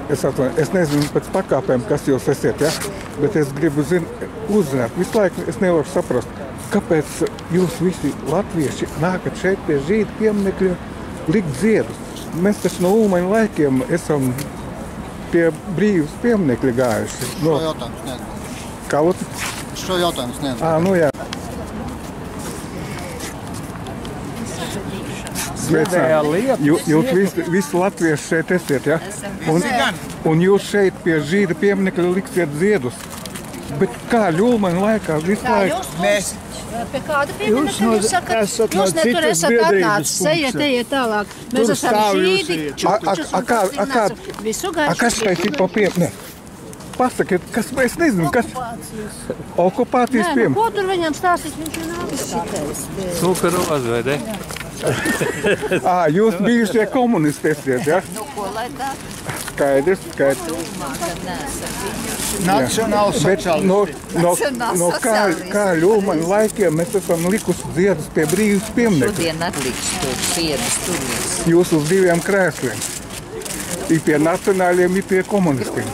Es nezinu pēc pakāpēm, kas jūs esat, ja? Bet es gribu uzzināt. Visu laiku es nevaru saprast, kāpēc jūs visi latvieši nākat šeit pie žīda pieminekļa likt ziedus. Mēs taču no Ulmaņa laikiem esam pie brīvas pieminekļa gājuši. Šo jautājumus nezinu. Kā lūdzu? Šo jautājumus nezinu. Nu jā. Jūs visi latvieši šeit esiet, ja? Un jūs šeit pie žīda pieminekļa liksiet ziedus. Bet kā Ļulmaņa laikā visu laiku? Mēs pie kāda pieminekļa jūs sakat? Jūs netur esat atnācis, ejiet tālāk. Mēs esam žīdi, čukučus un kas visu gaišu. Kas šeit ir pa pieminekļu? Pasakiet, kas, es nezinu, kas... Okupācijas pieminekļu. Ko tur viņam stāstīt, viņš ir nācis? Sūka roza, vai ne? Jūs bijušie komunisti esiet, ja? Ko lai tā? Skaidrs. Nacionāls sociālisti. No kā Ļulmaņa laikiem mēs esam likusi ziedus pie brīvas pieminekļa. Šodien atliks tur ziedus tur. Jūs uz diviem krēsliem. Ir pie nacionāļiem, ir pie komunistiem.